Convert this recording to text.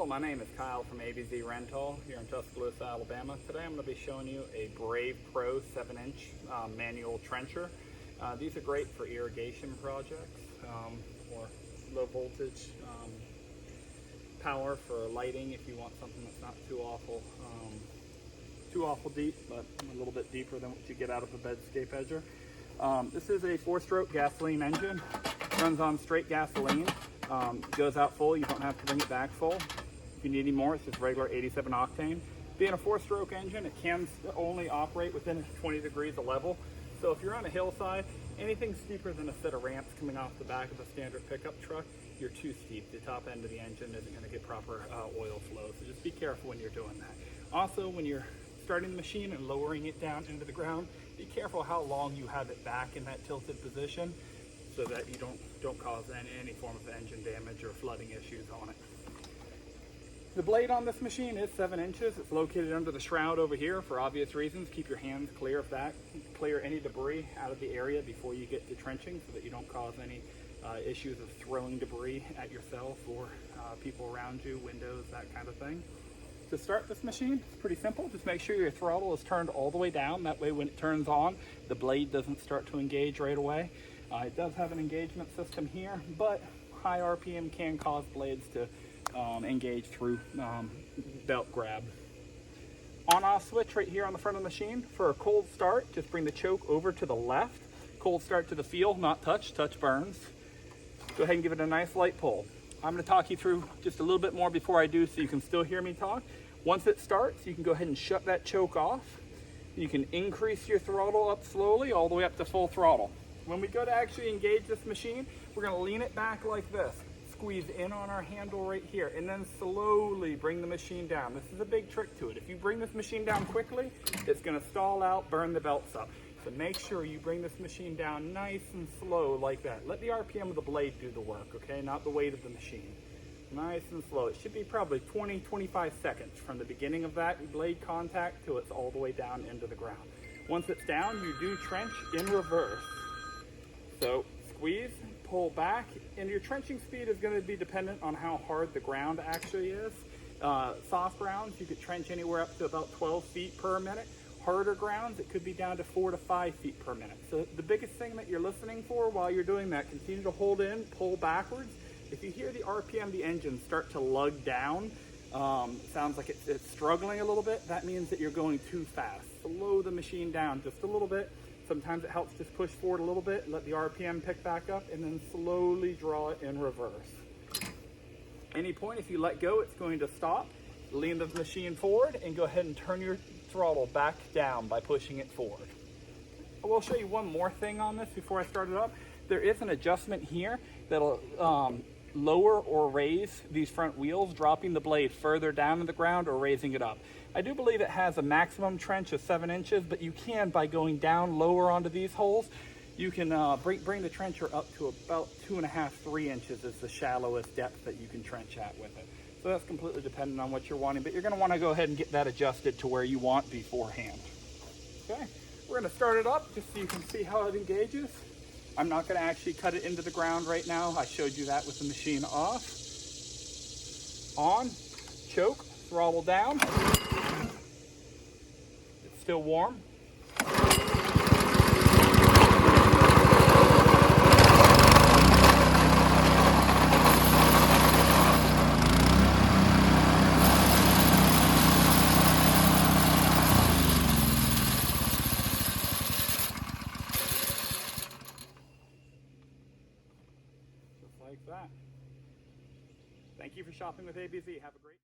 Hello, my name is Kyle from ABZ Rental here in Tuscaloosa, Alabama. Today I'm going to be showing you a Brave Pro 7-inch manual trencher. These are great for irrigation projects or low voltage power for lighting if you want something that's not too awful deep, but a little bit deeper than what you get out of a bedscape edger. This is a 4-stroke gasoline engine. Runs on straight gasoline. Goes out full, you don't have to bring it back full. If you need any more, it's just regular 87 octane. Being a 4-stroke engine, it can only operate within 20 degrees of level. So if you're on a hillside, anything steeper than a set of ramps coming off the back of a standard pickup truck, you're too steep. The top end of the engine isn't going to get proper oil flow, so just be careful when you're doing that. Also, when you're starting the machine and lowering it down into the ground, be careful how long you have it back in that tilted position so that you don't cause any form of engine damage or flooding issues on it. The blade on this machine is 7 inches. It's located under the shroud over here for obvious reasons. Keep your hands clear of that. Clear any debris out of the area before you get to trenching so that you don't cause any issues of throwing debris at yourself or people around you, windows, that kind of thing. To start this machine, it's pretty simple. Just make sure your throttle is turned all the way down. That way when it turns on, the blade doesn't start to engage right away. It does have an engagement system here, but high RPM can cause blades to engage through belt grab. On-off switch right here on the front of the machine. For a cold start, just bring the choke over to the left. Cold start to the feel, not touch. Touch burns. Go ahead and give it a nice light pull. I'm going to talk you through just a little bit more before I do so you can still hear me talk. Once it starts, you can go ahead and shut that choke off. You can increase your throttle up slowly all the way up to full throttle. When we go to actually engage this machine, we're going to lean it back like this. Squeeze in on our handle right here and then slowly bring the machine down. This is a big trick to it. If you bring this machine down quickly, it's going to stall out, burn the belts up. So make sure you bring this machine down nice and slow like that. Let the RPM of the blade do the work, okay? Not the weight of the machine. Nice and slow. It should be probably 20-25 seconds from the beginning of that blade contact till it's all the way down into the ground. Once it's down, you do trench in reverse. So squeeze, pull back, and your trenching speed is going to be dependent on how hard the ground actually is. Soft grounds, you could trench anywhere up to about 12 feet per minute. Harder grounds, it could be down to 4 to 5 feet per minute. So the biggest thing that you're listening for while you're doing that, continue to hold in, pull backwards. If you hear the RPM of the engine start to lug down, sounds like it's struggling a little bit, that means that you're going too fast. Slow the machine down just a little bit. Sometimes it helps just push forward a little bit, let the RPM pick back up, and then slowly draw it in reverse. Any point, if you let go, it's going to stop. Lean the machine forward and go ahead and turn your throttle back down by pushing it forward. I will show you one more thing on this before I start it up. There is an adjustment here that'll lower or raise these front wheels, dropping the blade further down to the ground or raising it up. I do believe it has a maximum trench of 7 inches, but you can, by going down lower onto these holes, you can bring the trencher up to about 2.5–3 inches is the shallowest depth that you can trench at with it. So that's completely dependent on what you're wanting, but you're going to want to go ahead and get that adjusted to where you want beforehand. Okay, we're going to start it up just so you can see how it engages. I'm not going to actually cut it into the ground right now. I showed you that with the machine off. On, choke, throttle down. It's still warm. Like that. Thank you for shopping with ABZ. Have a great